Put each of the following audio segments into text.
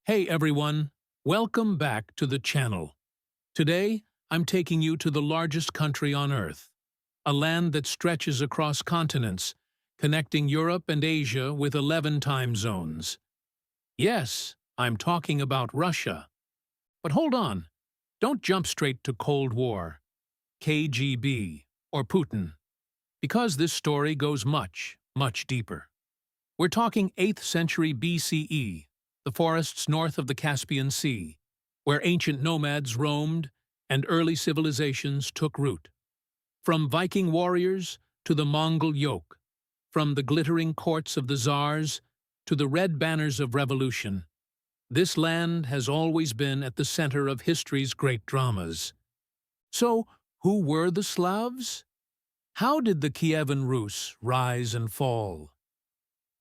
Hey everyone, welcome back to the channel. Today, I'm taking you to the largest country on Earth, a land that stretches across continents, connecting Europe and Asia with 11 time zones. Yes, I'm talking about Russia. But hold on, don't jump straight to Cold War, KGB, or Putin, because this story goes much, much deeper. We're talking 8th century BCE, the forests north of the Caspian Sea, where ancient nomads roamed and early civilizations took root. From Viking warriors to the Mongol yoke, from the glittering courts of the Tsars to the red banners of revolution, this land has always been at the center of history's great dramas. So, who were the Slavs? How did the Kievan Rus rise and fall?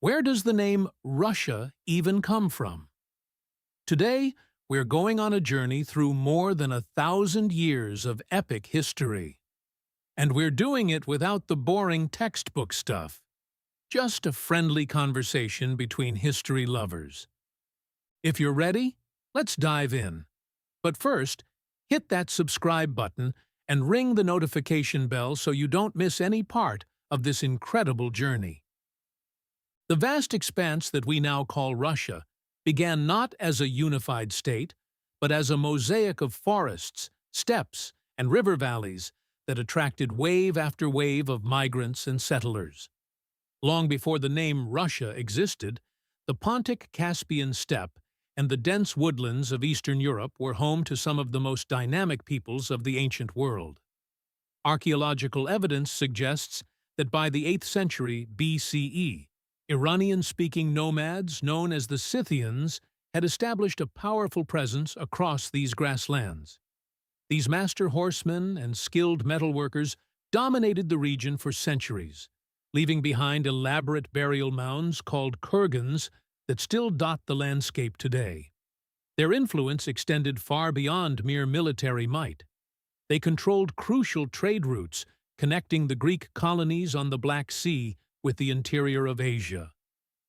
Where does the name Russia even come from? Today, we're going on a journey through more than 1,000 years of epic history. And we're doing it without the boring textbook stuff. Just a friendly conversation between history lovers. If you're ready, let's dive in. But first, hit that subscribe button and ring the notification bell so you don't miss any part of this incredible journey. The vast expanse that we now call Russia began not as a unified state, but as a mosaic of forests, steppes, and river valleys that attracted wave after wave of migrants and settlers. Long before the name Russia existed, the Pontic Caspian steppe and the dense woodlands of Eastern Europe were home to some of the most dynamic peoples of the ancient world. Archaeological evidence suggests that by the 8th century BCE, Iranian-speaking nomads known as the Scythians had established a powerful presence across these grasslands. These master horsemen and skilled metalworkers dominated the region for centuries, leaving behind elaborate burial mounds called kurgans that still dot the landscape today. Their influence extended far beyond mere military might. They controlled crucial trade routes connecting the Greek colonies on the Black Sea with the interior of Asia,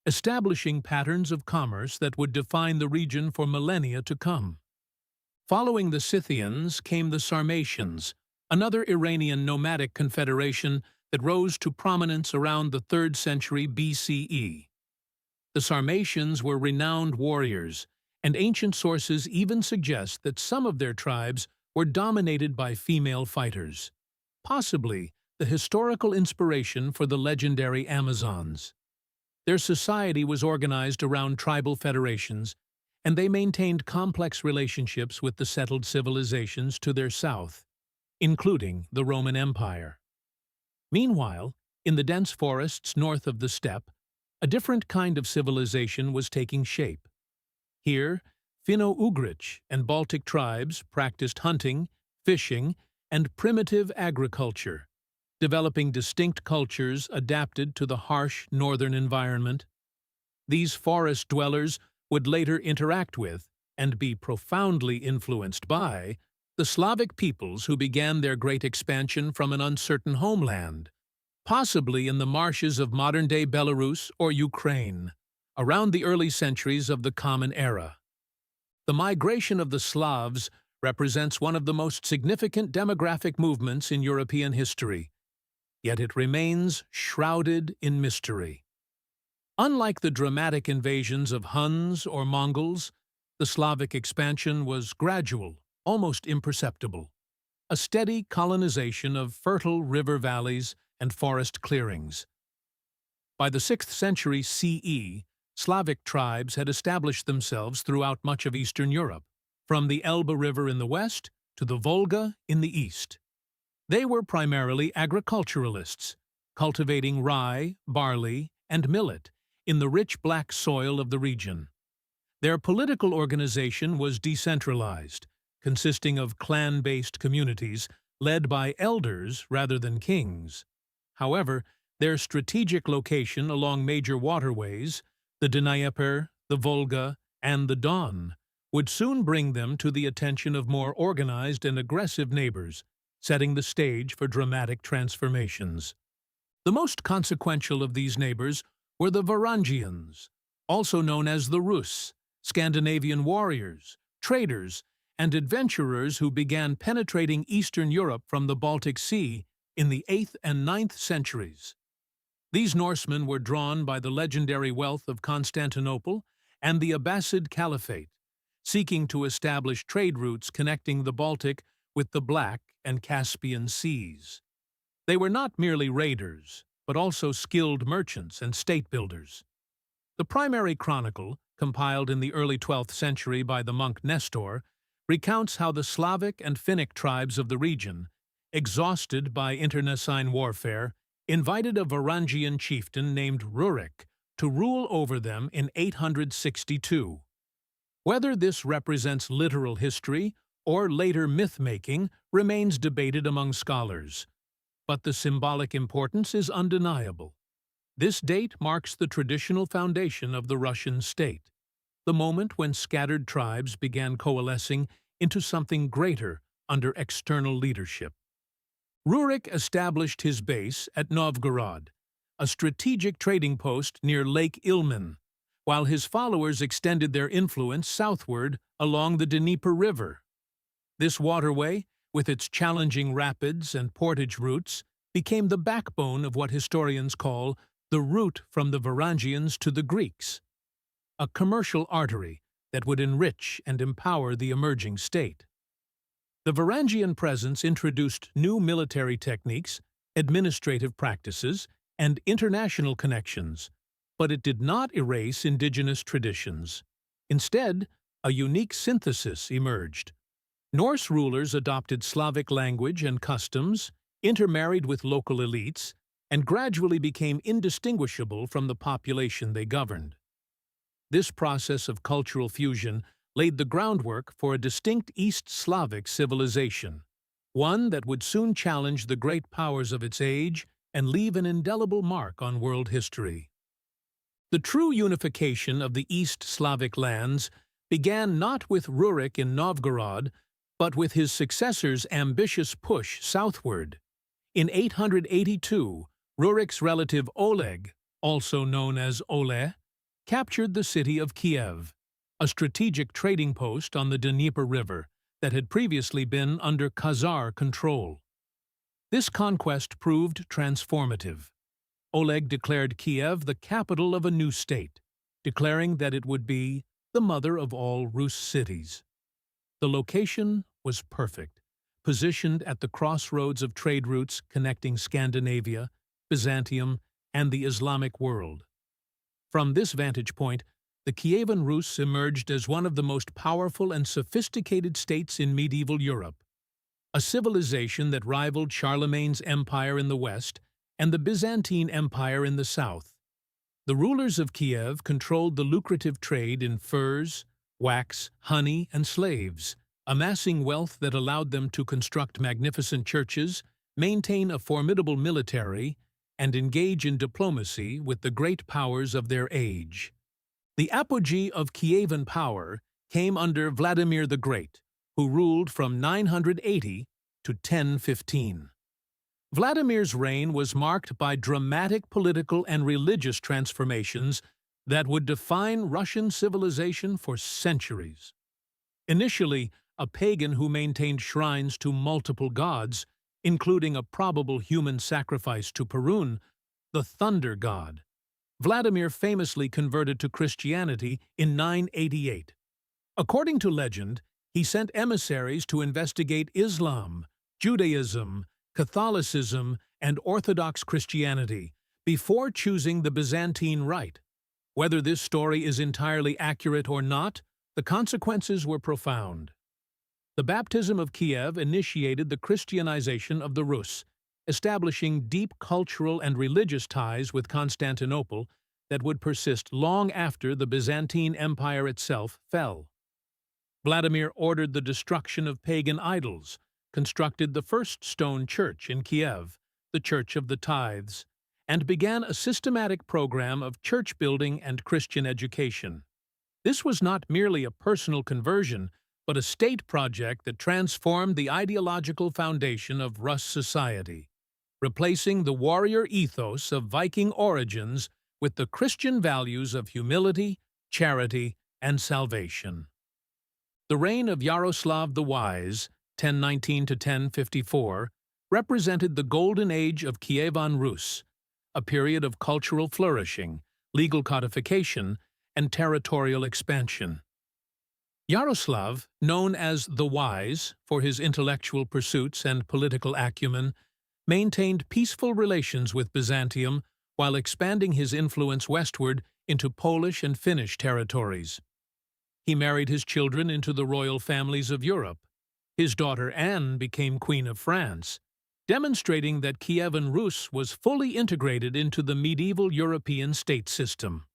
establishing patterns of commerce that would define the region for millennia to come. Following the Scythians came the Sarmatians, another Iranian nomadic confederation that rose to prominence around the 3rd century BCE. The Sarmatians were renowned warriors, and ancient sources even suggest that some of their tribes were dominated by female fighters, possibly the historical inspiration for the legendary Amazons. Their society was organized around tribal federations, and they maintained complex relationships with the settled civilizations to their south, including the Roman Empire. Meanwhile, in the dense forests north of the steppe, a different kind of civilization was taking shape. Here, Finno-Ugric and Baltic tribes practiced hunting, fishing, and primitive agriculture, developing distinct cultures adapted to the harsh northern environment. These forest dwellers would later interact with, and be profoundly influenced by, the Slavic peoples who began their great expansion from an uncertain homeland, possibly in the marshes of modern-day Belarus or Ukraine, around the early centuries of the Common Era. The migration of the Slavs represents one of the most significant demographic movements in European history, yet it remains shrouded in mystery. Unlike the dramatic invasions of Huns or Mongols, the Slavic expansion was gradual, almost imperceptible, a steady colonization of fertile river valleys and forest clearings. By the 6th century CE, Slavic tribes had established themselves throughout much of Eastern Europe, from the Elbe River in the west to the Volga in the east. They were primarily agriculturalists, cultivating rye, barley, and millet in the rich black soil of the region. Their political organization was decentralized, consisting of clan-based communities led by elders rather than kings. However, their strategic location along major waterways, the Dnieper, the Volga, and the Don, would soon bring them to the attention of more organized and aggressive neighbors, setting the stage for dramatic transformations. The most consequential of these neighbors were the Varangians, also known as the Rus, Scandinavian warriors, traders, and adventurers who began penetrating Eastern Europe from the Baltic Sea in the 8th and 9th centuries. These Norsemen were drawn by the legendary wealth of Constantinople and the Abbasid Caliphate, seeking to establish trade routes connecting the Baltic with the Black and Caspian Seas. They were not merely raiders, but also skilled merchants and state builders. The primary chronicle, compiled in the early 12th century by the monk Nestor, recounts how the Slavic and Finnic tribes of the region, exhausted by internecine warfare, invited a Varangian chieftain named Rurik to rule over them in 862. Whether this represents literal history or later myth-making remains debated among scholars, but the symbolic importance is undeniable. This date marks the traditional foundation of the Russian state, the moment when scattered tribes began coalescing into something greater under external leadership. Rurik established his base at Novgorod, a strategic trading post near Lake Ilmen, while his followers extended their influence southward along the Dnieper River. This waterway, with its challenging rapids and portage routes, became the backbone of what historians call the route from the Varangians to the Greeks, a commercial artery that would enrich and empower the emerging state. The Varangian presence introduced new military techniques, administrative practices, and international connections, but it did not erase indigenous traditions. Instead, a unique synthesis emerged. Norse rulers adopted Slavic language and customs, intermarried with local elites, and gradually became indistinguishable from the population they governed. This process of cultural fusion laid the groundwork for a distinct East Slavic civilization, one that would soon challenge the great powers of its age and leave an indelible mark on world history. The true unification of the East Slavic lands began not with Rurik in Novgorod, but with his successor's ambitious push southward. In 882, Rurik's relative Oleg, also known as Ole, captured the city of Kiev, a strategic trading post on the Dnieper River that had previously been under Khazar control. This conquest proved transformative. Oleg declared Kiev the capital of a new state, declaring that it would be the mother of all Rus cities. The location was perfect, positioned at the crossroads of trade routes connecting Scandinavia, Byzantium, and the Islamic world. From this vantage point, the Kievan Rus emerged as one of the most powerful and sophisticated states in medieval Europe, a civilization that rivaled Charlemagne's empire in the west and the Byzantine Empire in the south. The rulers of Kiev controlled the lucrative trade in furs, wax, honey, and slaves, amassing wealth that allowed them to construct magnificent churches, maintain a formidable military, and engage in diplomacy with the great powers of their age. The apogee of Kievan power came under Vladimir the Great, who ruled from 980 to 1015. Vladimir's reign was marked by dramatic political and religious transformations that would define Russian civilization for centuries. Initially, a pagan who maintained shrines to multiple gods, including a probable human sacrifice to Perun, the thunder god, Vladimir famously converted to Christianity in 988. According to legend, he sent emissaries to investigate Islam, Judaism, Catholicism, and Orthodox Christianity before choosing the Byzantine Rite. Whether this story is entirely accurate or not, the consequences were profound. The baptism of Kiev initiated the Christianization of the Rus, establishing deep cultural and religious ties with Constantinople that would persist long after the Byzantine Empire itself fell. Vladimir ordered the destruction of pagan idols, constructed the first stone church in Kiev, the Church of the Tithes, and began a systematic program of church building and Christian education. This was not merely a personal conversion, but a state project that transformed the ideological foundation of Rus society, replacing the warrior ethos of Viking origins with the Christian values of humility, charity, and salvation. The reign of Yaroslav the Wise, 1019 to 1054, represented the golden age of Kievan Rus, a period of cultural flourishing, legal codification, and territorial expansion. Yaroslav, known as the Wise for his intellectual pursuits and political acumen, maintained peaceful relations with Byzantium while expanding his influence westward into Polish and Finnish territories. He married his children into the royal families of Europe. His daughter Anne became Queen of France, demonstrating that Kievan Rus was fully integrated into the medieval European state system.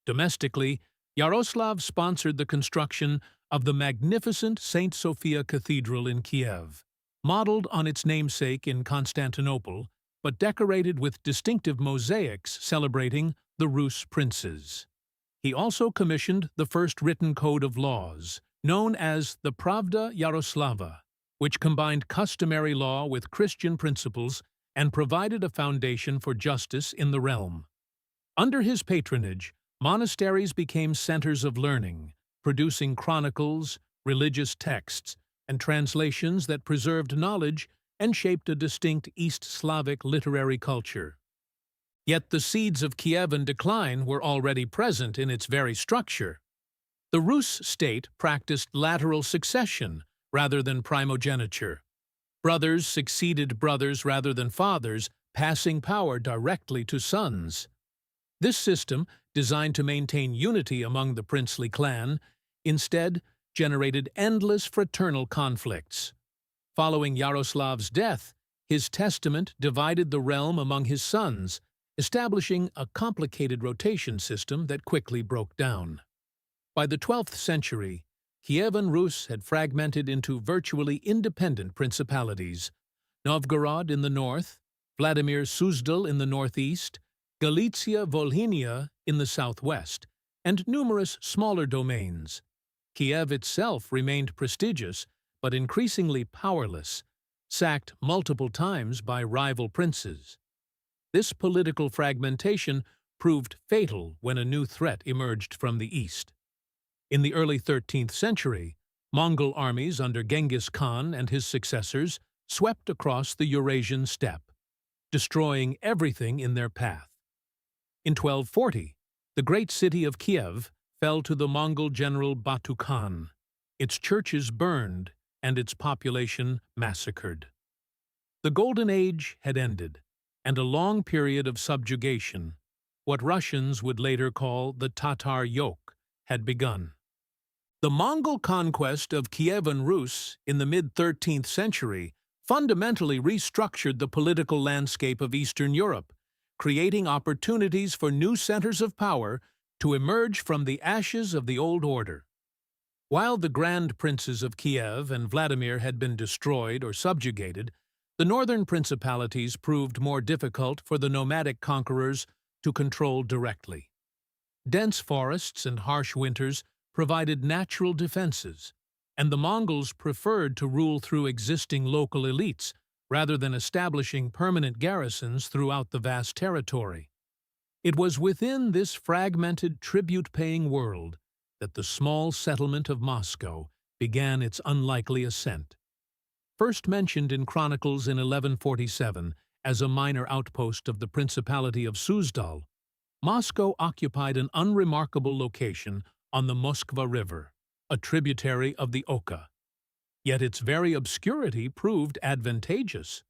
Domestically, Yaroslav sponsored the construction of the magnificent St. Sophia Cathedral in Kiev, modeled on its namesake in Constantinople, but decorated with distinctive mosaics celebrating the Rus princes. He also commissioned the first written code of laws, known as the Pravda Yaroslava, which combined customary law with Christian principles and provided a foundation for justice in the realm. Under his patronage, monasteries became centers of learning, producing chronicles, religious texts, and translations that preserved knowledge and shaped a distinct East Slavic literary culture. Yet the seeds of Kievan decline were already present in its very structure. The Rus state practiced lateral succession rather than primogeniture. Brothers succeeded brothers rather than fathers, passing power directly to sons. This system, designed to maintain unity among the princely clan, instead generated endless fraternal conflicts. Following Yaroslav's death, his testament divided the realm among his sons, establishing a complicated rotation system that quickly broke down. By the 12th century, Kievan Rus had fragmented into virtually independent principalities: Novgorod in the north, Vladimir Suzdal in the northeast, Galicia Volhynia in the southwest, and numerous smaller domains. Kiev itself remained prestigious, but increasingly powerless, sacked multiple times by rival princes. This political fragmentation proved fatal when a new threat emerged from the east. In the early 13th century, Mongol armies under Genghis Khan and his successors swept across the Eurasian steppe, destroying everything in their path. In 1240, the great city of Kiev fell to the Mongol general Batu Khan, its churches burned and its population massacred. The Golden Age had ended, and a long period of subjugation, what Russians would later call the Tatar yoke, had begun. The Mongol conquest of Kievan Rus in the mid-13th century fundamentally restructured the political landscape of Eastern Europe, creating opportunities for new centers of power to emerge from the ashes of the old order. While the grand princes of Kiev and Vladimir had been destroyed or subjugated, the northern principalities proved more difficult for the nomadic conquerors to control directly. Dense forests and harsh winters provided natural defenses, and the Mongols preferred to rule through existing local elites rather than establishing permanent garrisons throughout the vast territory. It was within this fragmented, tribute-paying world that the small settlement of Moscow began its unlikely ascent. First mentioned in chronicles in 1147 as a minor outpost of the Principality of Suzdal, Moscow occupied an unremarkable location on the Moskva River, a tributary of the Oka. Yet its very obscurity proved advantageous.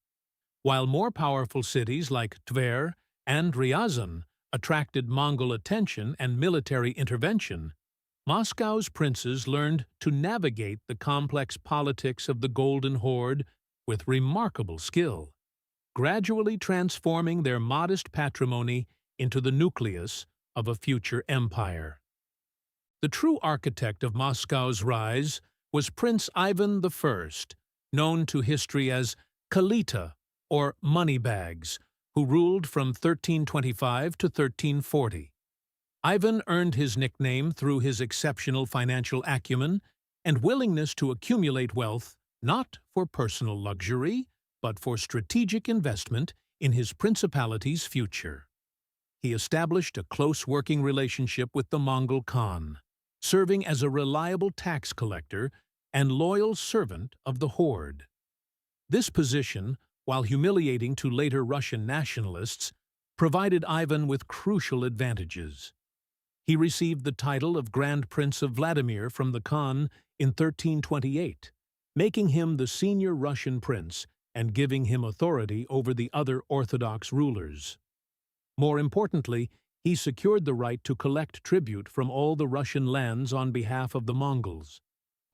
While more powerful cities like Tver and Ryazan attracted Mongol attention and military intervention, Moscow's princes learned to navigate the complex politics of the Golden Horde with remarkable skill, gradually transforming their modest patrimony into the nucleus of a future empire. The true architect of Moscow's rise was Prince Ivan I, known to history as Kalita, or Moneybags, who ruled from 1325 to 1340. Ivan earned his nickname through his exceptional financial acumen and willingness to accumulate wealth not for personal luxury, but for strategic investment in his principality's future. He established a close working relationship with the Mongol Khan, serving as a reliable tax collector and loyal servant of the horde. This position, while humiliating to later Russian nationalists, provided Ivan with crucial advantages. He received the title of Grand Prince of Vladimir from the Khan in 1328, making him the senior Russian prince and giving him authority over the other Orthodox rulers. More importantly, he secured the right to collect tribute from all the Russian lands on behalf of the Mongols,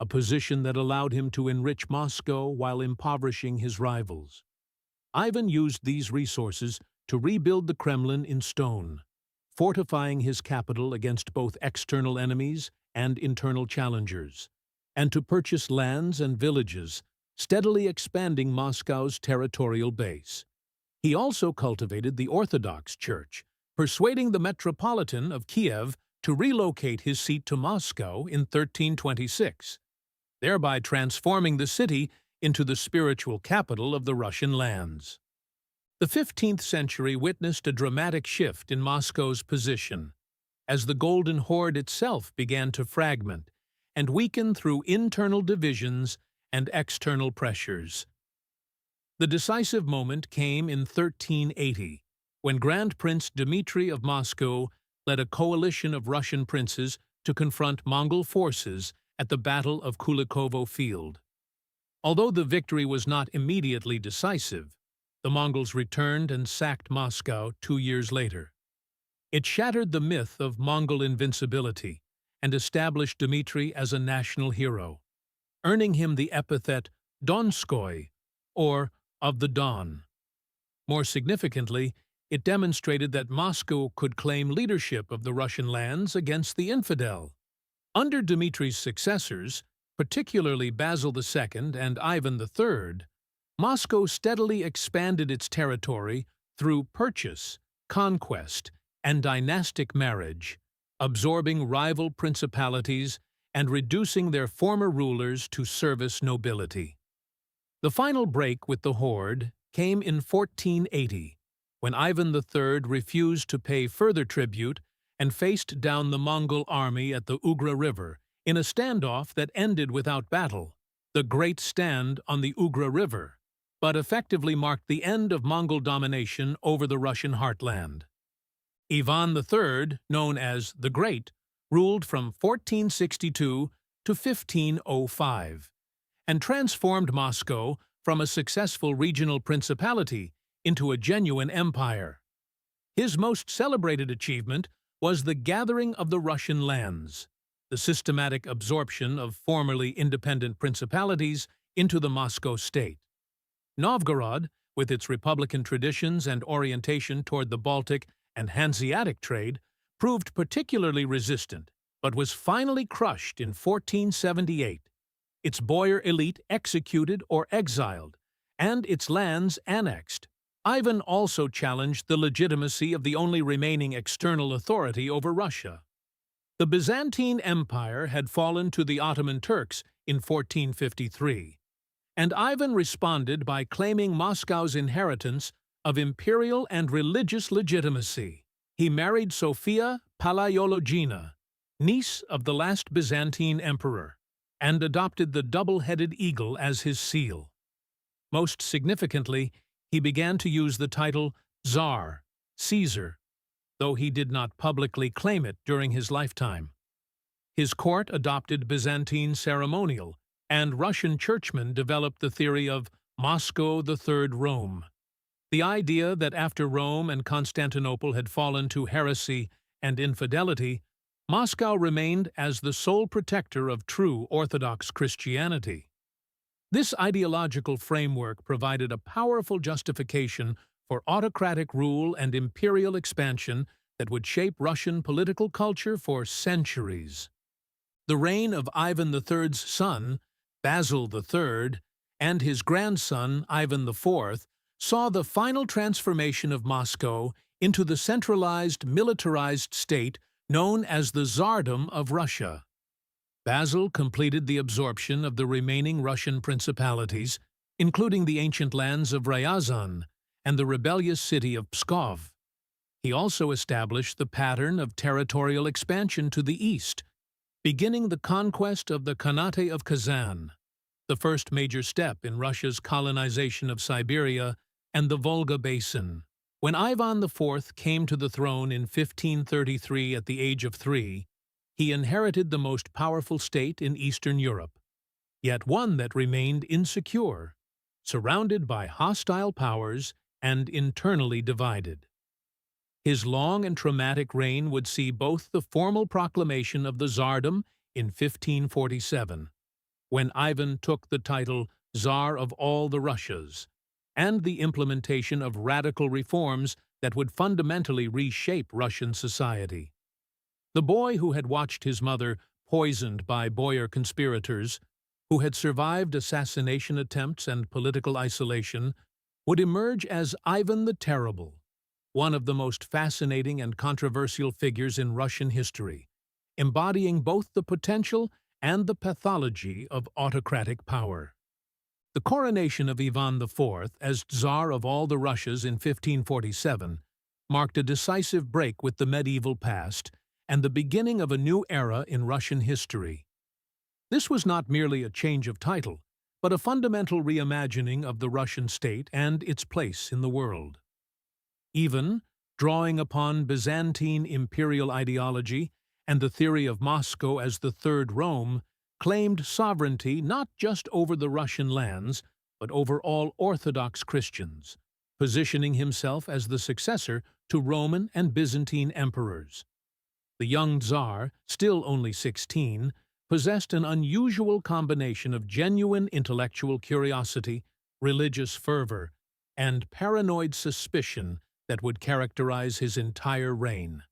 a position that allowed him to enrich Moscow while impoverishing his rivals. Ivan used these resources to rebuild the Kremlin in stone, fortifying his capital against both external enemies and internal challengers, and to purchase lands and villages, steadily expanding Moscow's territorial base. He also cultivated the Orthodox Church, persuading the Metropolitan of Kiev to relocate his seat to Moscow in 1326, thereby transforming the city into the spiritual capital of the Russian lands. The 15th century witnessed a dramatic shift in Moscow's position, as the Golden Horde itself began to fragment and weaken through internal divisions and external pressures. The decisive moment came in 1380, when Grand Prince Dmitry of Moscow led a coalition of Russian princes to confront Mongol forces at the Battle of Kulikovo Field. Although the victory was not immediately decisive, the Mongols returned and sacked Moscow 2 years later. It shattered the myth of Mongol invincibility and established Dmitry as a national hero, earning him the epithet Donskoy, or of the Don. More significantly, it demonstrated that Moscow could claim leadership of the Russian lands against the infidel. Under Dmitry's successors, particularly Basil II and Ivan III, Moscow steadily expanded its territory through purchase, conquest, and dynastic marriage, absorbing rival principalities and reducing their former rulers to service nobility. The final break with the horde came in 1480, when Ivan III refused to pay further tribute and faced down the Mongol army at the Ugra River in a standoff that ended without battle, the Great Stand on the Ugra River, but effectively marked the end of Mongol domination over the Russian heartland. Ivan III, known as the Great, ruled from 1462 to 1505, and transformed Moscow from a successful regional principality into a genuine empire. His most celebrated achievement was the gathering of the Russian lands, the systematic absorption of formerly independent principalities into the Moscow state. Novgorod, with its republican traditions and orientation toward the Baltic and Hanseatic trade, proved particularly resistant, but was finally crushed in 1478, its boyar elite executed or exiled, and its lands annexed. Ivan also challenged the legitimacy of the only remaining external authority over Russia. The Byzantine Empire had fallen to the Ottoman Turks in 1453, and Ivan responded by claiming Moscow's inheritance of imperial and religious legitimacy. He married Sophia Palaiologina, niece of the last Byzantine emperor, and adopted the double-headed eagle as his seal. Most significantly, he began to use the title Tsar, Caesar, though he did not publicly claim it during his lifetime. His court adopted Byzantine ceremonial, and Russian churchmen developed the theory of Moscow the Third Rome. The idea that after Rome and Constantinople had fallen to heresy and infidelity, Moscow remained as the sole protector of true Orthodox Christianity. This ideological framework provided a powerful justification for autocratic rule and imperial expansion that would shape Russian political culture for centuries. The reign of Ivan III's son, Basil III, and his grandson, Ivan IV, saw the final transformation of Moscow into the centralized, militarized state known as the Tsardom of Russia. Basil completed the absorption of the remaining Russian principalities, including the ancient lands of Ryazan and the rebellious city of Pskov. He also established the pattern of territorial expansion to the east, beginning the conquest of the Khanate of Kazan, the first major step in Russia's colonization of Siberia and the Volga Basin. When Ivan IV came to the throne in 1533 at the age of 3, he inherited the most powerful state in Eastern Europe, yet one that remained insecure, surrounded by hostile powers and internally divided. His long and traumatic reign would see both the formal proclamation of the Tsardom in 1547, when Ivan took the title Tsar of all the Russias, and the implementation of radical reforms that would fundamentally reshape Russian society. The boy who had watched his mother poisoned by boyar conspirators, who had survived assassination attempts and political isolation, would emerge as Ivan the Terrible, one of the most fascinating and controversial figures in Russian history, embodying both the potential and the pathology of autocratic power. The coronation of Ivan IV as Tsar of all the Russias in 1547 marked a decisive break with the medieval past and the beginning of a new era in Russian history. This was not merely a change of title, but a fundamental reimagining of the Russian state and its place in the world. Even, drawing upon Byzantine imperial ideology and the theory of Moscow as the Third Rome, claimed sovereignty not just over the Russian lands, but over all Orthodox Christians, positioning himself as the successor to Roman and Byzantine emperors. The young Tsar, still only 16, possessed an unusual combination of genuine intellectual curiosity, religious fervor, and paranoid suspicion that would characterize his entire reign.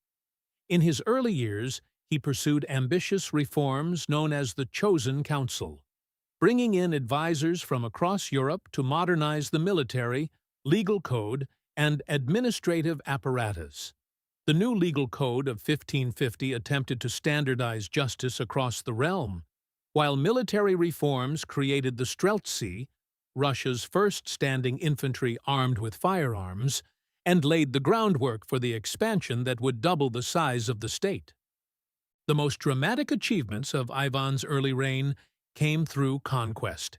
In his early years, he pursued ambitious reforms known as the Chosen Council, bringing in advisors from across Europe to modernize the military, legal code, and administrative apparatus. The new legal code of 1550 attempted to standardize justice across the realm, while military reforms created the Streltsy, Russia's first standing infantry armed with firearms, and laid the groundwork for the expansion that would double the size of the state. The most dramatic achievements of Ivan's early reign came through conquest.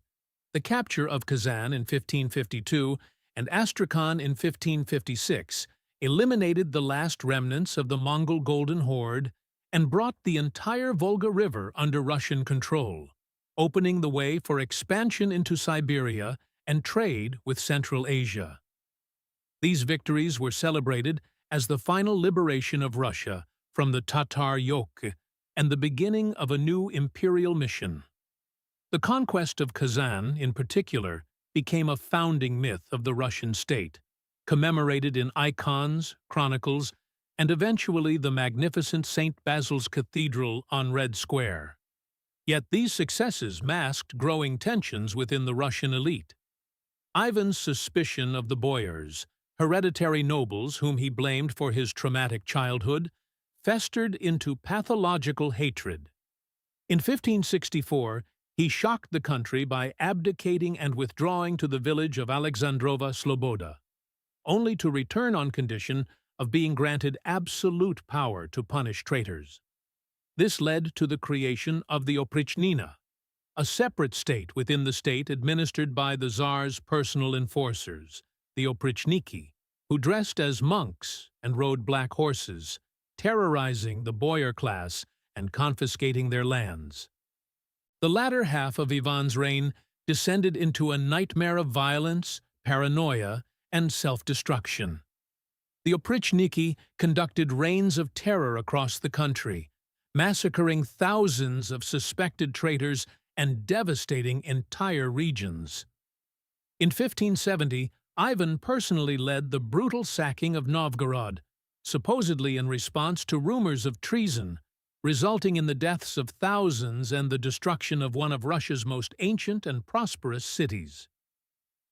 The capture of Kazan in 1552 and Astrakhan in 1556 eliminated the last remnants of the Mongol Golden Horde and brought the entire Volga River under Russian control, opening the way for expansion into Siberia and trade with Central Asia. These victories were celebrated as the final liberation of Russia from the Tatar yoke and the beginning of a new imperial mission. The conquest of Kazan, in particular, became a founding myth of the Russian state, commemorated in icons, chronicles, and eventually the magnificent St. Basil's Cathedral on Red Square. Yet these successes masked growing tensions within the Russian elite. Ivan's suspicion of the boyars, hereditary nobles whom he blamed for his traumatic childhood, festered into pathological hatred. In 1564, he shocked the country by abdicating and withdrawing to the village of Alexandrova Sloboda, only to return on condition of being granted absolute power to punish traitors. This led to the creation of the Oprichnina, a separate state within the state administered by the Tsar's personal enforcers, the Oprichniki, who dressed as monks and rode black horses, terrorizing the boyar class and confiscating their lands. The latter half of Ivan's reign descended into a nightmare of violence, paranoia, and self-destruction. The Oprichniki conducted reigns of terror across the country, massacring thousands of suspected traitors and devastating entire regions. In 1570, Ivan personally led the brutal sacking of Novgorod, supposedly in response to rumors of treason, resulting in the deaths of thousands and the destruction of one of Russia's most ancient and prosperous cities.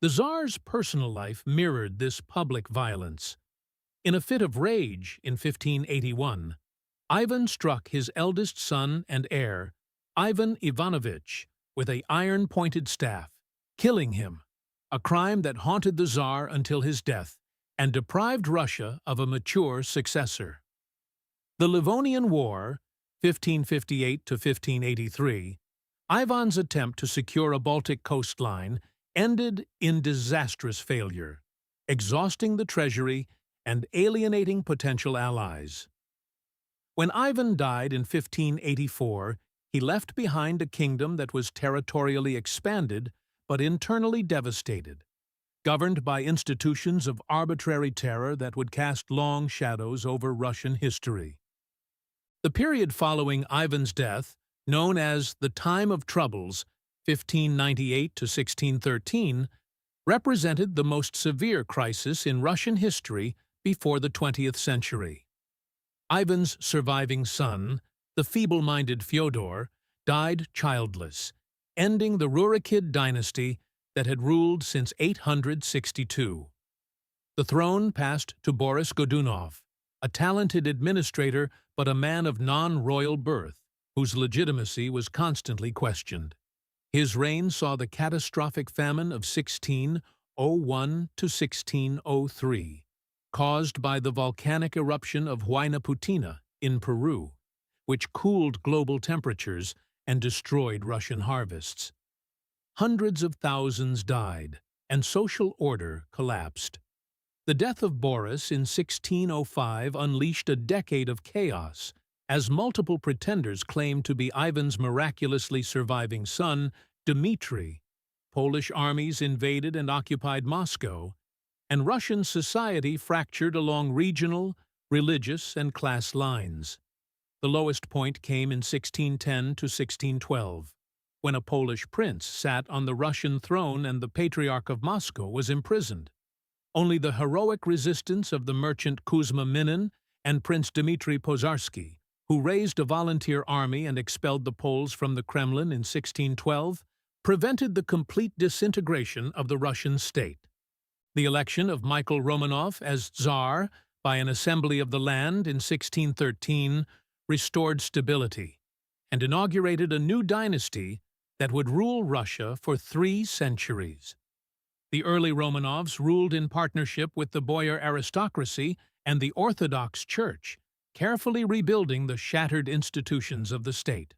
The Tsar's personal life mirrored this public violence. In a fit of rage in 1581, Ivan struck his eldest son and heir, Ivan Ivanovich, with an iron-pointed staff, killing him, a crime that haunted the Tsar until his death and deprived Russia of a mature successor. The Livonian War, 1558 to 1583, Ivan's attempt to secure a Baltic coastline ended in disastrous failure, exhausting the treasury and alienating potential allies. When Ivan died in 1584, he left behind a kingdom that was territorially expanded but internally devastated, governed by institutions of arbitrary terror that would cast long shadows over Russian history. The period following Ivan's death, known as the Time of Troubles, 1598 to 1613, represented the most severe crisis in Russian history before the 20th century. Ivan's surviving son, the feeble-minded Fyodor, died childless, ending the Rurikid dynasty that had ruled since 862. The throne passed to Boris Godunov, a talented administrator but a man of non-royal birth, whose legitimacy was constantly questioned. His reign saw the catastrophic famine of 1601 to 1603, caused by the volcanic eruption of Huayna Putina in Peru, which cooled global temperatures and destroyed Russian harvests. Hundreds of thousands died, and social order collapsed. The death of Boris in 1605 unleashed a decade of chaos, as multiple pretenders claimed to be Ivan's miraculously surviving son, Dmitry. Polish armies invaded and occupied Moscow, and Russian society fractured along regional, religious, and class lines. The lowest point came in 1610 to 1612, when a Polish prince sat on the Russian throne and the Patriarch of Moscow was imprisoned. Only the heroic resistance of the merchant Kuzma Minin and Prince Dmitry Pozarsky, who raised a volunteer army and expelled the Poles from the Kremlin in 1612, prevented the complete disintegration of the Russian state. The election of Michael Romanov as Tsar by an assembly of the land in 1613 restored stability and inaugurated a new dynasty that would rule Russia for 3 centuries. The early Romanovs ruled in partnership with the boyar aristocracy and the Orthodox Church, carefully rebuilding the shattered institutions of the state.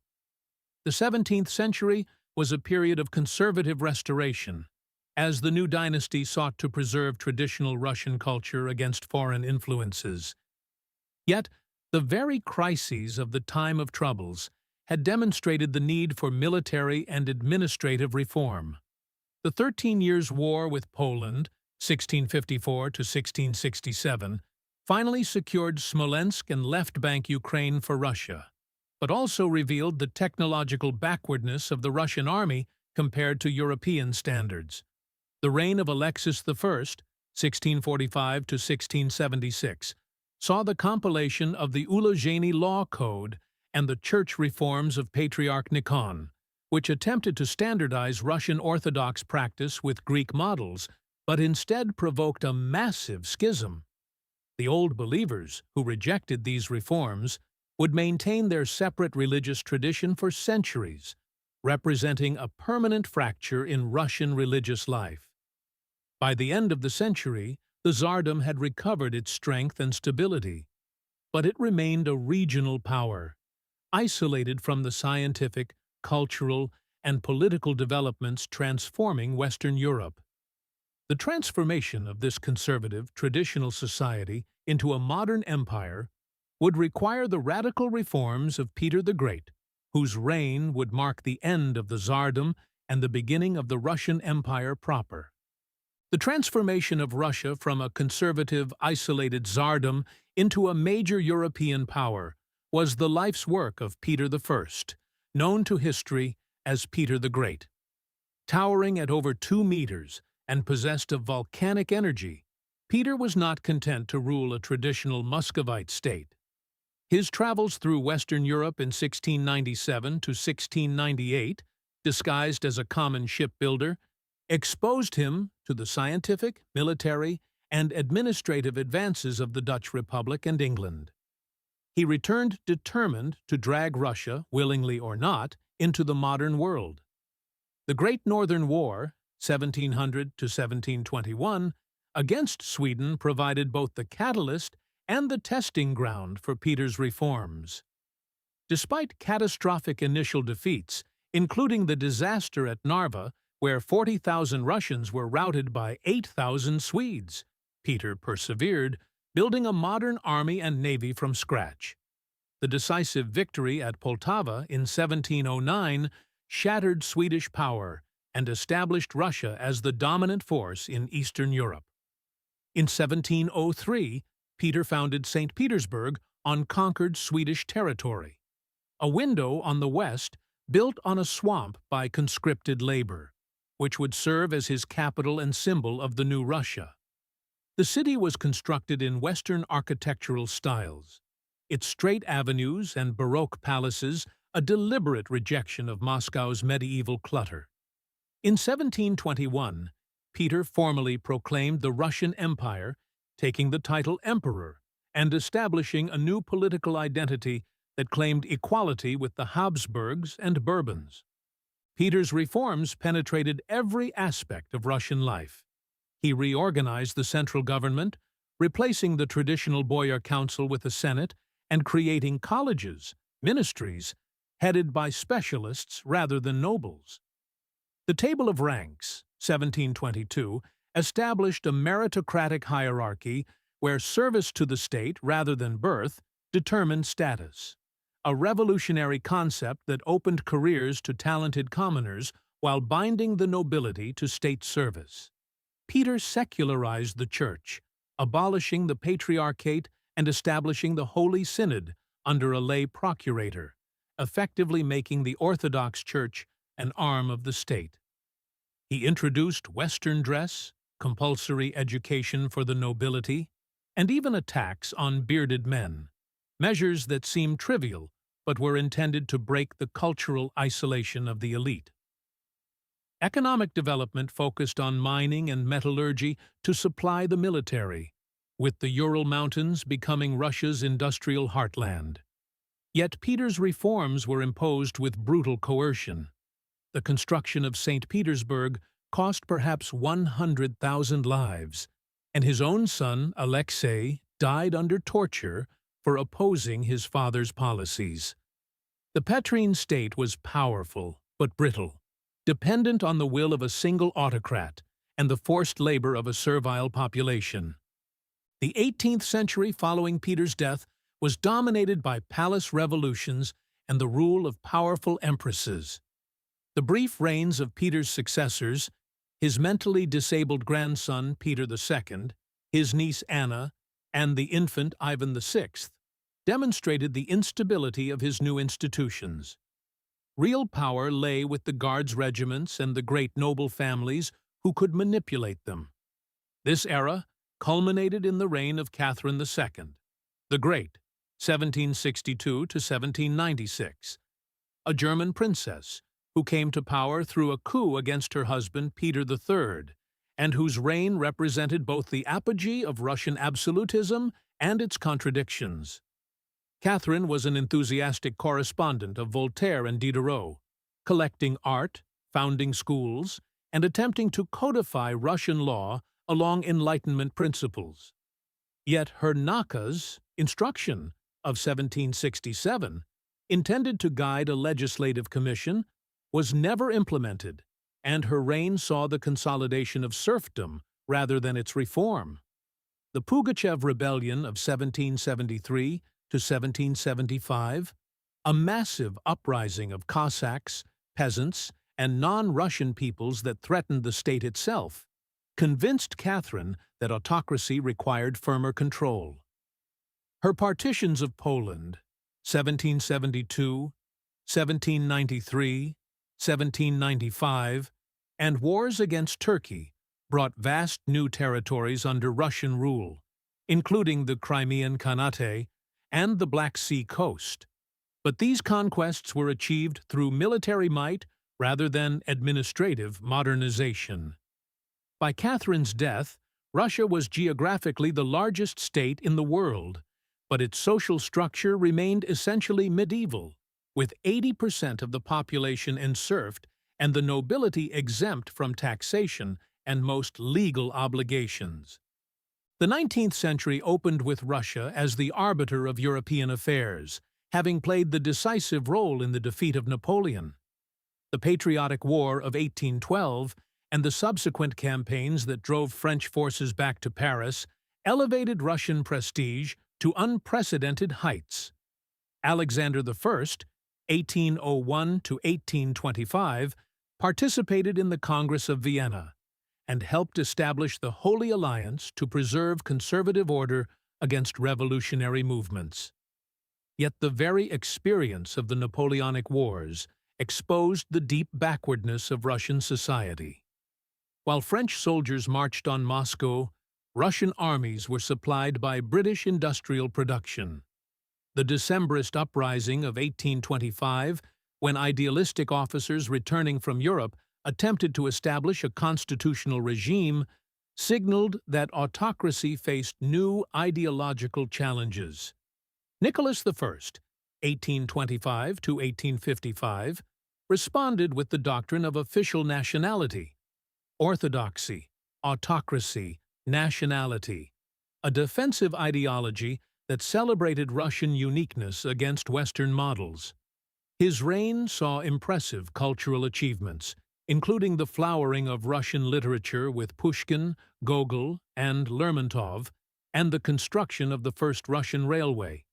The 17th century was a period of conservative restoration, as the new dynasty sought to preserve traditional Russian culture against foreign influences. Yet, the very crises of the Time of Troubles had demonstrated the need for military and administrative reform. The 13 Years' War with Poland, 1654 to 1667, finally secured Smolensk and left-bank Ukraine for Russia, but also revealed the technological backwardness of the Russian army compared to European standards. The reign of Alexis I, 1645 to 1676, saw the compilation of the Ulozheny Law Code and the church reforms of Patriarch Nikon, which attempted to standardize Russian Orthodox practice with Greek models, but instead provoked a massive schism. The Old Believers, who rejected these reforms, would maintain their separate religious tradition for centuries, representing a permanent fracture in Russian religious life. By the end of the century, the Tsardom had recovered its strength and stability, but it remained a regional power, isolated from the scientific, cultural, and political developments transforming Western Europe. The transformation of this conservative, traditional society into a modern empire would require the radical reforms of Peter the Great, whose reign would mark the end of the Tsardom and the beginning of the Russian Empire proper. The transformation of Russia from a conservative, isolated Tsardom into a major European power was the life's work of Peter I, known to history as Peter the Great. Towering at over 2 meters and possessed of volcanic energy, Peter was not content to rule a traditional Muscovite state. His travels through Western Europe in 1697 to 1698, disguised as a common shipbuilder, exposed him to the scientific, military, and administrative advances of the Dutch Republic and England. He returned determined to drag Russia, willingly or not, into the modern world. The Great Northern War, 1700 to 1721, against Sweden provided both the catalyst and the testing ground for Peter's reforms. Despite catastrophic initial defeats, including the disaster at Narva, where 40,000 Russians were routed by 8,000 Swedes, Peter persevered, building a modern army and navy from scratch. The decisive victory at Poltava in 1709 shattered Swedish power and established Russia as the dominant force in Eastern Europe. In 1703, Peter founded St. Petersburg on conquered Swedish territory, a window on the west built on a swamp by conscripted labor, which would serve as his capital and symbol of the new Russia. The city was constructed in Western architectural styles, its straight avenues and Baroque palaces a deliberate rejection of Moscow's medieval clutter. In 1721, Peter formally proclaimed the Russian Empire, taking the title Emperor and establishing a new political identity that claimed equality with the Habsburgs and Bourbons. Peter's reforms penetrated every aspect of Russian life. He reorganized the central government, replacing the traditional boyar council with a senate and creating colleges, ministries, headed by specialists rather than nobles. The Table of Ranks, 1722, established a meritocratic hierarchy where service to the state rather than birth determined status, a revolutionary concept that opened careers to talented commoners while binding the nobility to state service. Peter secularized the church, abolishing the patriarchate and establishing the Holy Synod under a lay procurator, effectively making the Orthodox Church an arm of the state. He introduced Western dress, compulsory education for the nobility, and even a tax on bearded men, measures that seemed trivial but were intended to break the cultural isolation of the elite. Economic development focused on mining and metallurgy to supply the military, with the Ural Mountains becoming Russia's industrial heartland. Yet Peter's reforms were imposed with brutal coercion. The construction of St. Petersburg cost perhaps 100,000 lives, and his own son, Alexei, died under torture for opposing his father's policies. The Petrine state was powerful but brittle, dependent on the will of a single autocrat and the forced labor of a servile population. The 18th century following Peter's death was dominated by palace revolutions and the rule of powerful empresses. The brief reigns of Peter's successors, his mentally disabled grandson Peter II, his niece Anna, and the infant Ivan VI, demonstrated the instability of his new institutions. Real power lay with the Guards regiments and the great noble families who could manipulate them. This era culminated in the reign of Catherine II, the Great, 1762 to 1796, a German princess who came to power through a coup against her husband Peter III, and whose reign represented both the apogee of Russian absolutism and its contradictions. Catherine was an enthusiastic correspondent of Voltaire and Diderot, collecting art, founding schools, and attempting to codify Russian law along Enlightenment principles. Yet her Nakaz, instruction, of 1767, intended to guide a legislative commission, was never implemented, and her reign saw the consolidation of serfdom rather than its reform. The Pugachev Rebellion of 1773 to 1775, a massive uprising of Cossacks, peasants, and non-Russian peoples that threatened the state itself, convinced Catherine that autocracy required firmer control. Her partitions of Poland, 1772, 1793, 1795, and wars against Turkey brought vast new territories under Russian rule, including the Crimean Khanate and the Black Sea coast. But these conquests were achieved through military might rather than administrative modernization. By Catherine's death, Russia was geographically the largest state in the world, but its social structure remained essentially medieval, with 80% of the population enserfed and the nobility exempt from taxation and most legal obligations. The 19th century opened with Russia as the arbiter of European affairs, having played the decisive role in the defeat of Napoleon. The Patriotic War of 1812 and the subsequent campaigns that drove French forces back to Paris elevated Russian prestige to unprecedented heights. Alexander I, 1801 to 1825, participated in the Congress of Vienna and helped establish the Holy Alliance to preserve conservative order against revolutionary movements. Yet the very experience of the Napoleonic Wars exposed the deep backwardness of Russian society. While French soldiers marched on Moscow, Russian armies were supplied by British industrial production. The Decembrist uprising of 1825, when idealistic officers returning from Europe attempted to establish a constitutional regime, signaled that autocracy faced new ideological challenges. Nicholas I, 1825 to 1855, responded with the doctrine of official nationality, orthodoxy, autocracy, nationality, a defensive ideology that celebrated Russian uniqueness against Western models. His reign saw impressive cultural achievements, including the flowering of Russian literature with Pushkin, Gogol, and Lermontov, and the construction of the first Russian railway.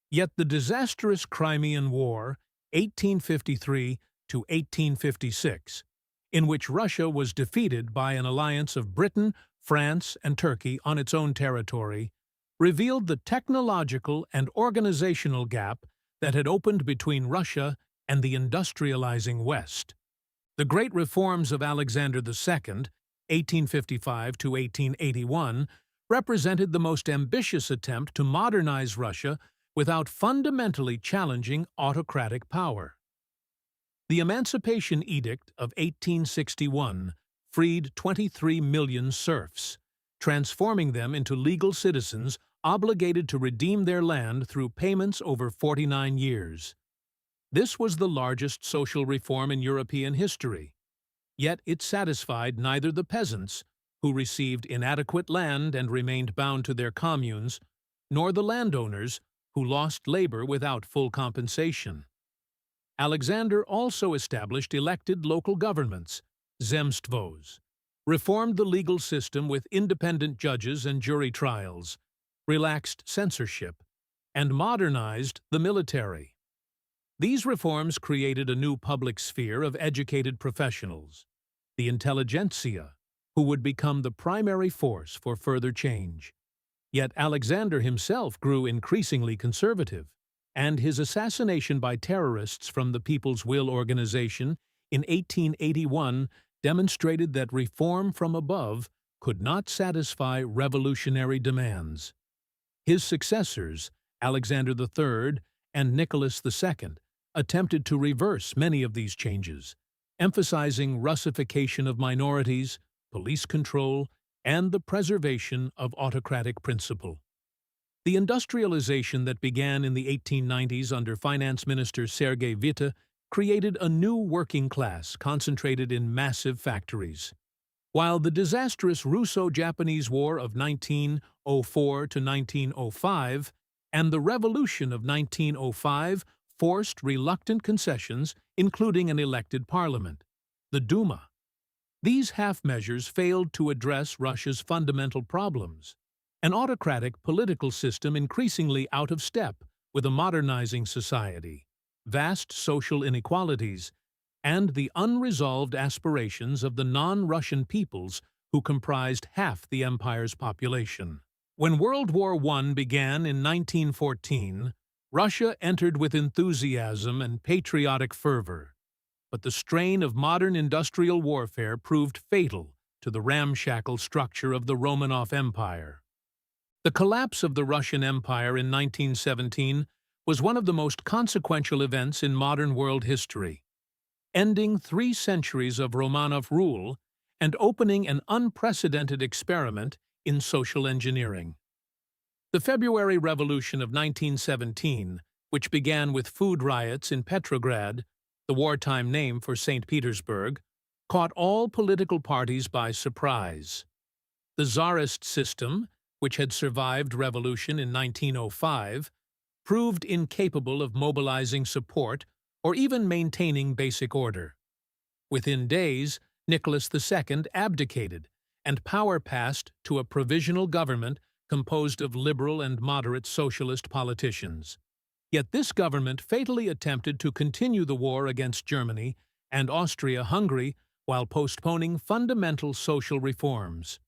Yet the disastrous Crimean War, 1853 to 1856, in which Russia was defeated by an alliance of Britain, France, and Turkey on its own territory, revealed the technological and organizational gap that had opened between Russia and the industrializing West. The great reforms of Alexander II, 1855 to 1881, represented the most ambitious attempt to modernize Russia without fundamentally challenging autocratic power. The Emancipation Edict of 1861 freed 23 million serfs, transforming them into legal citizens obligated to redeem their land through payments over 49 years. This was the largest social reform in European history, yet it satisfied neither the peasants, who received inadequate land and remained bound to their communes, nor the landowners, who lost labor without full compensation. Alexander also established elected local governments, zemstvos, reformed the legal system with independent judges and jury trials, relaxed censorship, and modernized the military. These reforms created a new public sphere of educated professionals, the intelligentsia, who would become the primary force for further change. Yet Alexander himself grew increasingly conservative, and his assassination by terrorists from the People's Will organization in 1881 demonstrated that reform from above could not satisfy revolutionary demands. His successors, Alexander III and Nicholas II, attempted to reverse many of these changes, emphasizing Russification of minorities, police control, and the preservation of autocratic principle. The industrialization that began in the 1890s under Finance Minister Sergei Witte created a new working class concentrated in massive factories. While the disastrous Russo-Japanese War of 1904 to 1905 and the Revolution of 1905 forced reluctant concessions, including an elected parliament, the Duma. These half-measures failed to address Russia's fundamental problems: an autocratic political system increasingly out of step with a modernizing society, vast social inequalities, and the unresolved aspirations of the non-Russian peoples who comprised half the empire's population. When World War I began in 1914, Russia entered with enthusiasm and patriotic fervor, but the strain of modern industrial warfare proved fatal to the ramshackle structure of the Romanov Empire. The collapse of the Russian Empire in 1917 was one of the most consequential events in modern world history, ending 3 centuries of Romanov rule and opening an unprecedented experiment in social engineering. The February Revolution of 1917, which began with food riots in Petrograd, the wartime name for St. Petersburg, caught all political parties by surprise. The Tsarist system, which had survived revolution in 1905, proved incapable of mobilizing support or even maintaining basic order. Within days, Nicholas II abdicated, and power passed to a provisional government composed of liberal and moderate socialist politicians. Yet this government fatally attempted to continue the war against Germany and Austria-Hungary while postponing fundamental social reforms.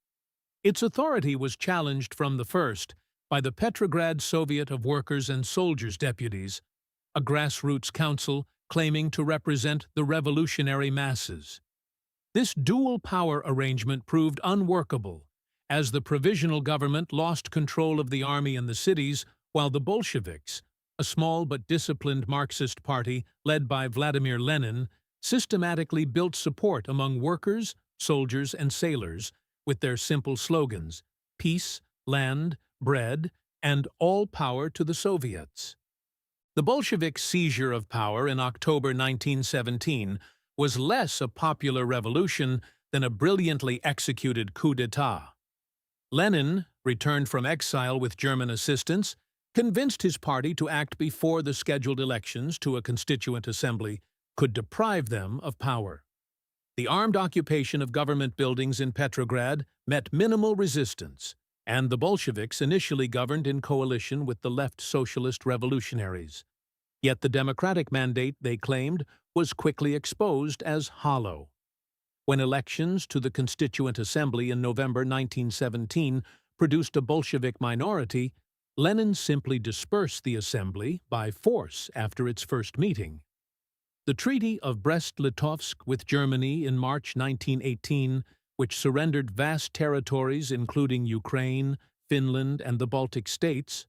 Its authority was challenged from the first by the Petrograd Soviet of Workers and Soldiers Deputies, a grassroots council claiming to represent the revolutionary masses. This dual power arrangement proved unworkable, as the provisional government lost control of the army and the cities, while the Bolsheviks, a small but disciplined Marxist party led by Vladimir Lenin, systematically built support among workers, soldiers, and sailors with their simple slogans, peace, land, bread, and all power to the Soviets. The Bolshevik seizure of power in October 1917 was less a popular revolution than a brilliantly executed coup d'état. Lenin, returned from exile with German assistance, convinced his party to act before the scheduled elections to a constituent assembly could deprive them of power. The armed occupation of government buildings in Petrograd met minimal resistance, and the Bolsheviks initially governed in coalition with the left socialist revolutionaries. Yet the democratic mandate they claimed was quickly exposed as hollow. When elections to the Constituent Assembly in November 1917 produced a Bolshevik minority, Lenin simply dispersed the assembly by force after its first meeting. The Treaty of Brest-Litovsk with Germany in March 1918, which surrendered vast territories including Ukraine, Finland, and the Baltic states,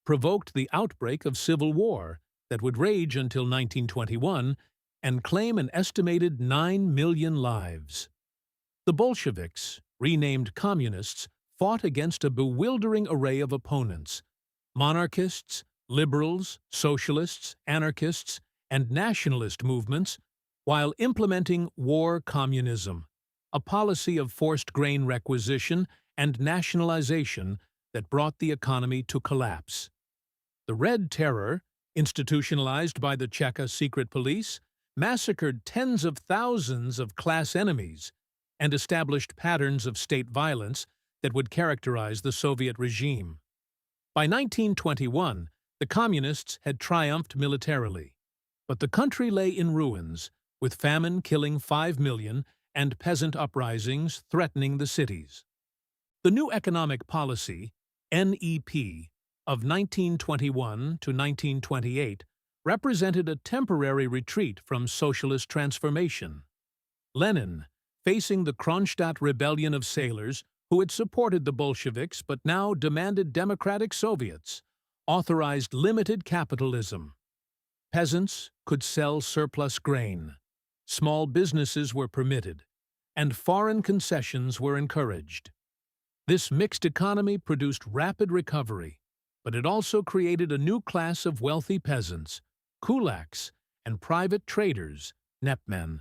provoked the outbreak of civil war that would rage until 1921 and claim an estimated 9 million lives. The Bolsheviks, renamed communists, fought against a bewildering array of opponents: monarchists, liberals, socialists, anarchists, and nationalist movements, while implementing war communism, a policy of forced grain requisition and nationalization that brought the economy to collapse. The Red Terror, institutionalized by the Cheka secret police, massacred tens of thousands of class enemies and established patterns of state violence that would characterize the Soviet regime. By 1921, the communists had triumphed militarily, but the country lay in ruins, with famine killing 5 million and peasant uprisings threatening the cities. The new economic policy, NEP, of 1921 to 1928 represented a temporary retreat from socialist transformation. Lenin, facing the Kronstadt rebellion of sailors who had supported the Bolsheviks but now demanded democratic Soviets, authorized limited capitalism. Peasants could sell surplus grain, small businesses were permitted, and foreign concessions were encouraged. This mixed economy produced rapid recovery, but it also created a new class of wealthy peasants, kulaks, and private traders, nepmen,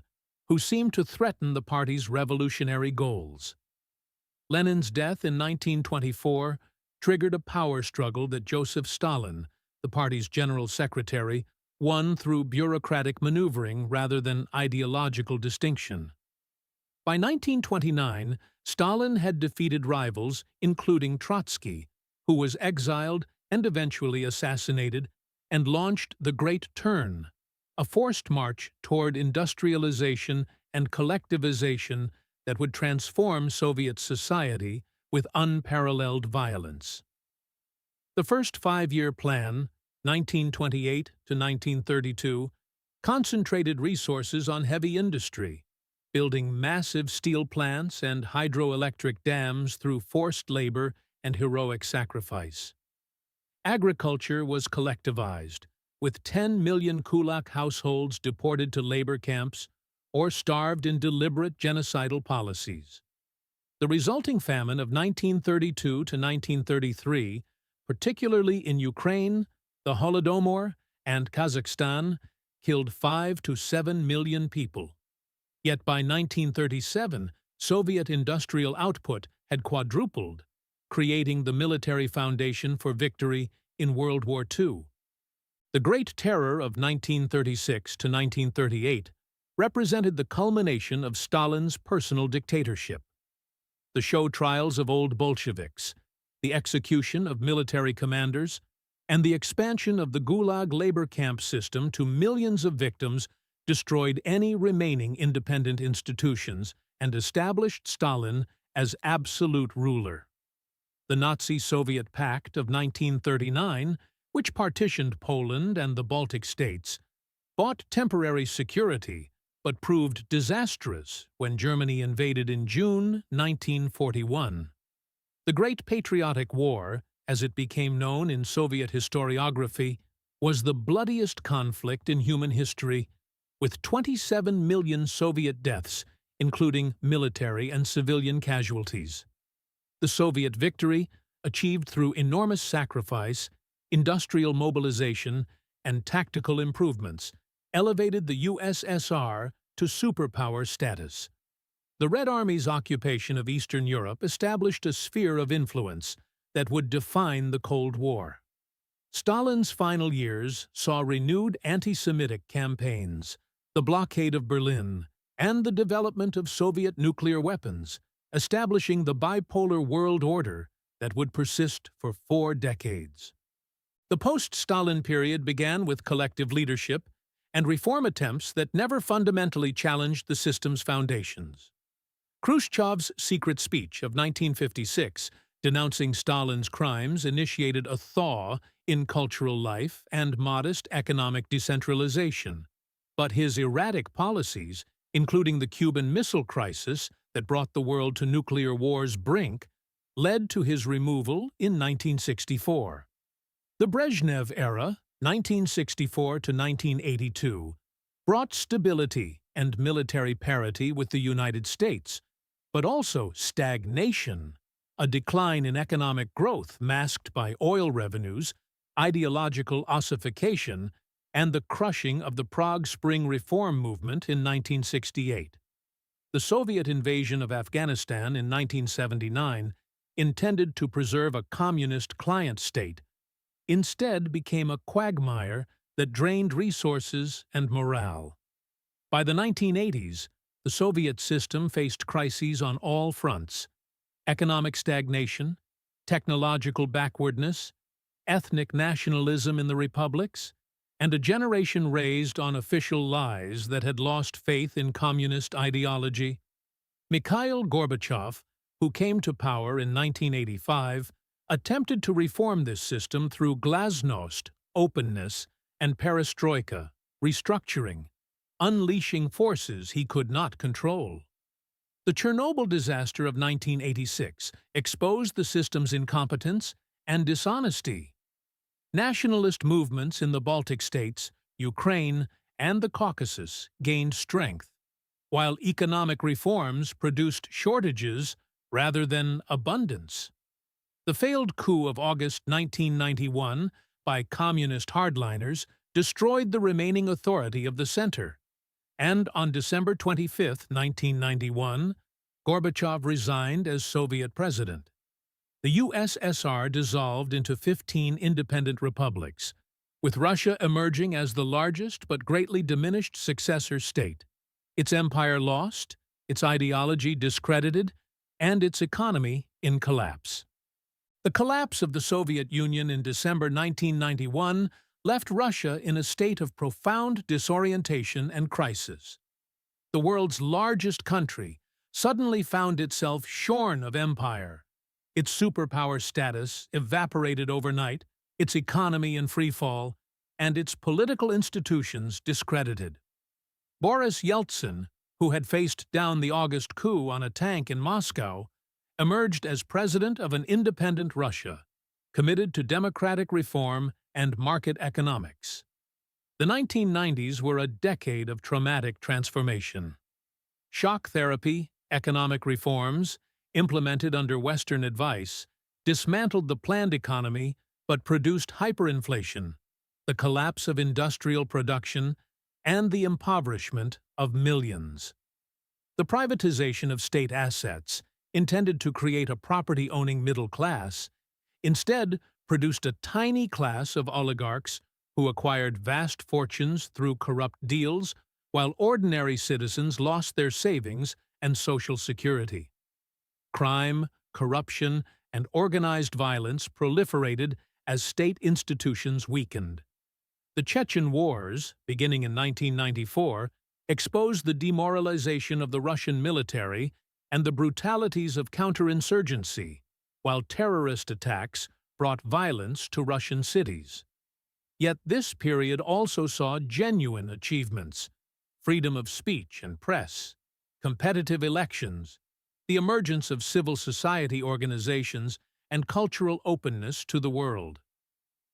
who seemed to threaten the party's revolutionary goals. Lenin's death in 1924 triggered a power struggle that Joseph Stalin, the party's general secretary, won through bureaucratic maneuvering rather than ideological distinction. By 1929, Stalin had defeated rivals, including Trotsky, who was exiled and eventually assassinated, and launched the Great Turn, a forced march toward industrialization and collectivization that would transform Soviet society with unparalleled violence. The first five-year plan, 1928 to 1932, concentrated resources on heavy industry, building massive steel plants and hydroelectric dams through forced labor and heroic sacrifice. Agriculture was collectivized, with 10 million kulak households deported to labor camps or starved in deliberate genocidal policies. The resulting famine of 1932 to 1933, particularly in Ukraine, the Holodomor, and Kazakhstan, killed 5 to 7 million people. Yet by 1937, Soviet industrial output had quadrupled, creating the military foundation for victory in World War II, The Great Terror of 1936 to 1938 represented the culmination of Stalin's personal dictatorship. The show trials of old Bolsheviks, the execution of military commanders, and the expansion of the Gulag labor camp system to millions of victims destroyed any remaining independent institutions and established Stalin as absolute ruler. The Nazi-Soviet Pact of 1939, which partitioned Poland and the Baltic states, bought temporary security but proved disastrous when Germany invaded in June 1941. The Great Patriotic War, as it became known in Soviet historiography, was the bloodiest conflict in human history, with 27 million Soviet deaths, including military and civilian casualties. The Soviet victory, achieved through enormous sacrifice, industrial mobilization, and tactical improvements, elevated the USSR to superpower status. The Red Army's occupation of Eastern Europe established a sphere of influence that would define the Cold War. Stalin's final years saw renewed anti-Semitic campaigns, the blockade of Berlin, and the development of Soviet nuclear weapons, establishing the bipolar world order that would persist for 4 decades. The post-Stalin period began with collective leadership and reform attempts that never fundamentally challenged the system's foundations. Khrushchev's secret speech of 1956, denouncing Stalin's crimes, initiated a thaw in cultural life and modest economic decentralization. But his erratic policies, including the Cuban Missile Crisis that brought the world to nuclear war's brink, led to his removal in 1964. The Brezhnev era, 1964 to 1982, brought stability and military parity with the United States, but also stagnation, a decline in economic growth masked by oil revenues, ideological ossification, and the crushing of the Prague Spring reform movement in 1968. The Soviet invasion of Afghanistan in 1979, intended to preserve a communist client state, instead became a quagmire that drained resources and morale. By the 1980s, the Soviet system faced crises on all fronts: economic stagnation, technological backwardness, ethnic nationalism in the republics, and a generation raised on official lies that had lost faith in communist ideology. Mikhail Gorbachev, who came to power in 1985, attempted to reform this system through glasnost, openness, and perestroika, restructuring, unleashing forces he could not control. The Chernobyl disaster of 1986 exposed the system's incompetence and dishonesty. Nationalist movements in the Baltic states, Ukraine, and the Caucasus gained strength, while economic reforms produced shortages rather than abundance. The failed coup of August 1991 by communist hardliners destroyed the remaining authority of the center, and on December 25, 1991, Gorbachev resigned as Soviet president. The USSR dissolved into 15 independent republics, with Russia emerging as the largest but greatly diminished successor state. Its empire lost, its ideology discredited, and its economy in collapse. The collapse of the Soviet Union in December 1991 left Russia in a state of profound disorientation and crisis. The world's largest country suddenly found itself shorn of empire. Its superpower status evaporated overnight, its economy in freefall, and its political institutions discredited. Boris Yeltsin, who had faced down the August coup on a tank in Moscow, emerged as president of an independent Russia, committed to democratic reform and market economics. The 1990s were a decade of traumatic transformation. Shock therapy, economic reforms, implemented under Western advice, dismantled the planned economy but produced hyperinflation, the collapse of industrial production, and the impoverishment of millions. The privatization of state assets, intended to create a property-owning middle class, instead produced a tiny class of oligarchs who acquired vast fortunes through corrupt deals, while ordinary citizens lost their savings and social security. Crime, corruption, and organized violence proliferated as state institutions weakened. The Chechen Wars, beginning in 1994, exposed the demoralization of the Russian military and the brutalities of counterinsurgency, while terrorist attacks brought violence to Russian cities. Yet this period also saw genuine achievements: freedom of speech and press, competitive elections, the emergence of civil society organizations, and cultural openness to the world.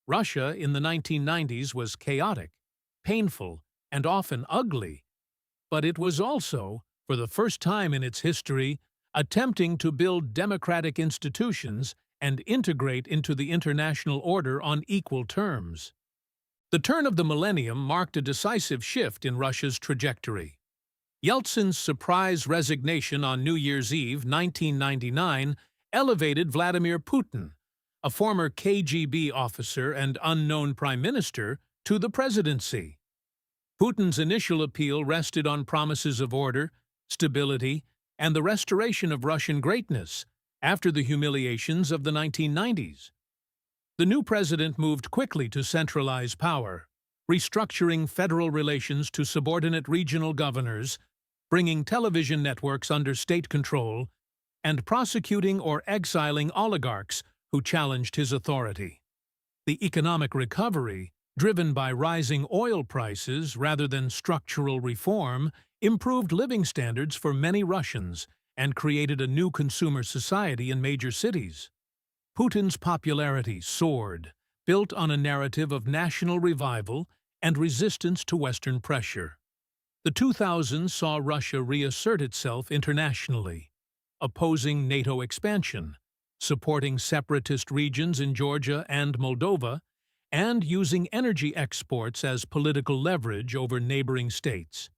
Russia in the 1990s was chaotic, painful, and often ugly, but it was also, for the first time in its history, attempting to build democratic institutions and integrate into the international order on equal terms. The turn of the millennium marked a decisive shift in Russia's trajectory. Yeltsin's surprise resignation on New Year's Eve 1999 elevated Vladimir Putin, a former KGB officer and unknown prime minister, to the presidency. Putin's initial appeal rested on promises of order, stability, and the restoration of Russian greatness after the humiliations of the 1990s. The new president moved quickly to centralize power, restructuring federal relations to subordinate regional governors, bringing television networks under state control, and prosecuting or exiling oligarchs who challenged his authority. The economic recovery, driven by rising oil prices rather than structural reform, improved living standards for many Russians and created a new consumer society in major cities. Putin's popularity soared, built on a narrative of national revival and resistance to Western pressure. The 2000s saw Russia reassert itself internationally, opposing NATO expansion, supporting separatist regions in Georgia and Moldova, and using energy exports as political leverage over neighboring states.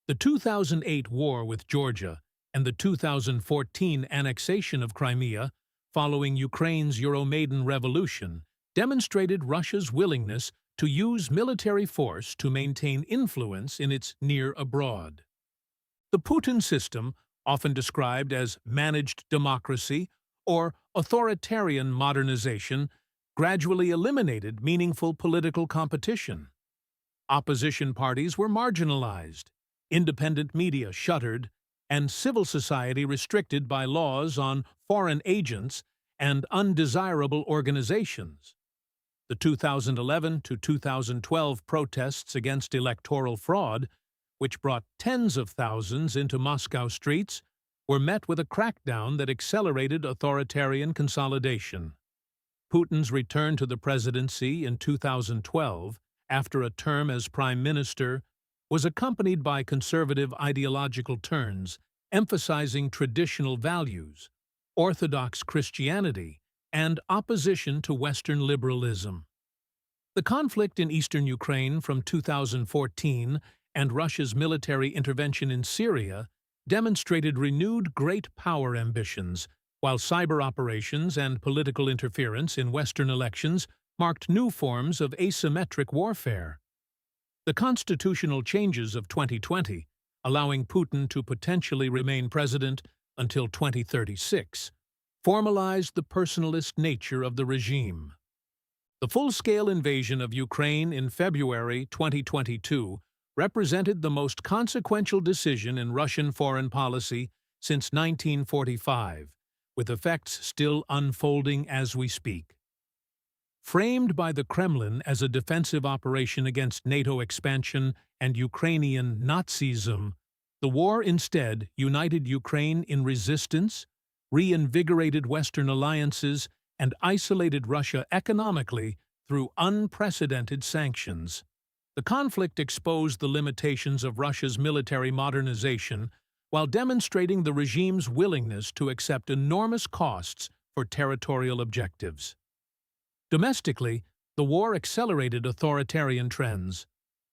The 2008 war with Georgia and the 2014 annexation of Crimea, following Ukraine's Euromaidan revolution, demonstrated Russia's willingness to use military force to maintain influence in its near abroad. The Putin system, often described as managed democracy or authoritarian modernization, gradually eliminated meaningful political competition. Opposition parties were marginalized, independent media shuttered, and civil society restricted by laws on foreign agents and undesirable organizations. The 2011 to 2012 protests against electoral fraud, which brought tens of thousands into Moscow streets, were met with a crackdown that accelerated authoritarian consolidation. Putin's return to the presidency in 2012, after a term as prime minister, was accompanied by conservative ideological turns, emphasizing traditional values, Orthodox Christianity, and opposition to Western liberalism. The conflict in eastern Ukraine from 2014 and Russia's military intervention in Syria demonstrated renewed great power ambitions, while cyber operations and political interference in Western elections marked new forms of asymmetric warfare. The constitutional changes of 2020, allowing Putin to potentially remain president until 2036, formalized the personalist nature of the regime. The full-scale invasion of Ukraine in February 2022 represented the most consequential decision in Russian foreign policy since 1945, with effects still unfolding as we speak. Framed by the Kremlin as a defensive operation against NATO expansion and Ukrainian Nazism, the war instead united Ukraine in resistance, reinvigorated Western alliances, and isolated Russia economically through unprecedented sanctions. The conflict exposed the limitations of Russia's military modernization while demonstrating the regime's willingness to accept enormous costs for territorial objectives. Domestically, the war accelerated authoritarian trends.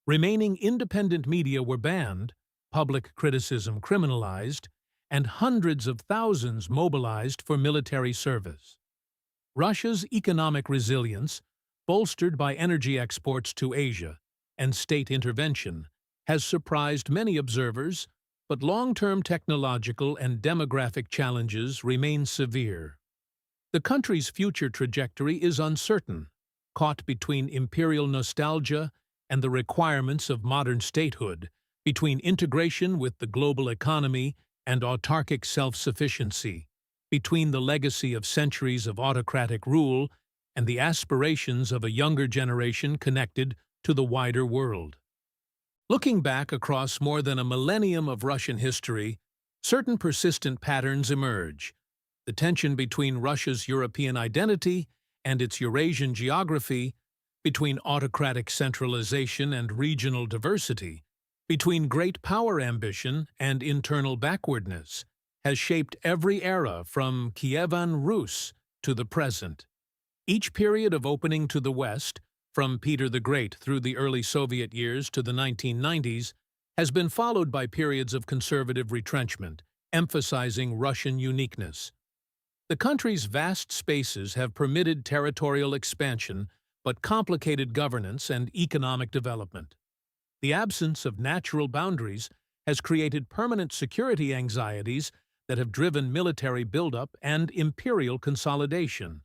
Remaining independent media were banned, public criticism criminalized, and hundreds of thousands mobilized for military service. Russia's economic resilience, bolstered by energy exports to Asia and state intervention, has surprised many observers, but long-term technological and demographic challenges remain severe. The country's future trajectory is uncertain, caught between imperial nostalgia and the requirements of modern statehood, between integration with the global economy and autarkic self-sufficiency, between the legacy of centuries of autocratic rule and the aspirations of a younger generation connected to the wider world. Looking back across more than a millennium of Russian history, certain persistent patterns emerge. The tension between Russia's European identity and its Eurasian geography, between autocratic centralization and regional diversity, between great power ambition and internal backwardness, has shaped every era from Kievan Rus to the present. Each period of opening to the West, from Peter the Great through the early Soviet years to the 1990s, has been followed by periods of conservative retrenchment, emphasizing Russian uniqueness. The country's vast spaces have permitted territorial expansion but complicated governance and economic development. The absence of natural boundaries has created permanent security anxieties that have driven military buildup and imperial consolidation.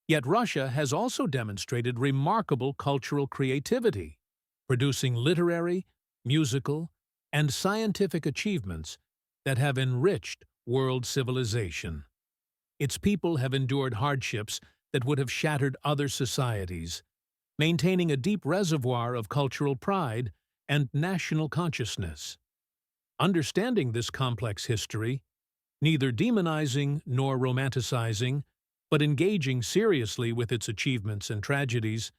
Yet Russia has also demonstrated remarkable cultural creativity, producing literary, musical, and scientific achievements that have enriched world civilization. Its people have endured hardships that would have shattered other societies, maintaining a deep reservoir of cultural pride and national consciousness. Understanding this complex history, neither demonizing nor romanticizing, but engaging seriously with its achievements and tragedies,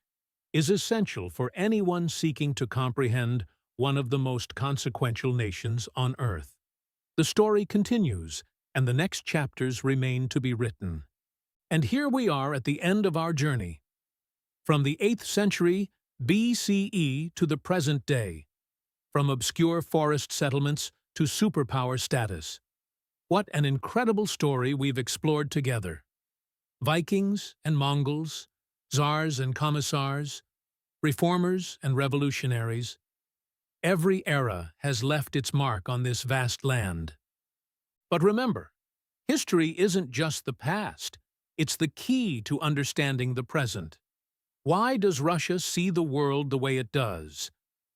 is essential for anyone seeking to comprehend one of the most consequential nations on Earth. The story continues, and the next chapters remain to be written. And here we are at the end of our journey. From the 8th century BCE to the present day, from obscure forest settlements to superpower status. What an incredible story we've explored together. Vikings and Mongols, Tsars and Commissars, reformers and revolutionaries. Every era has left its mark on this vast land. But remember, history isn't just the past, it's the key to understanding the present. Why does Russia see the world the way it does?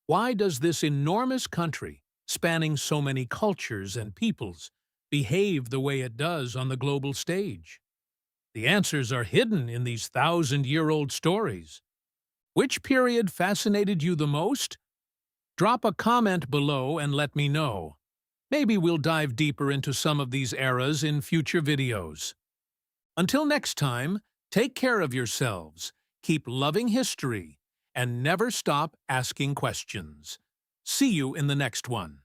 Why does this enormous country, spanning so many cultures and peoples, behave the way it does on the global stage? The answers are hidden in these thousand-year-old stories. Which period fascinated you the most? Drop a comment below and let me know. Maybe we'll dive deeper into some of these eras in future videos. Until next time, take care of yourselves, keep loving history, and never stop asking questions. See you in the next one.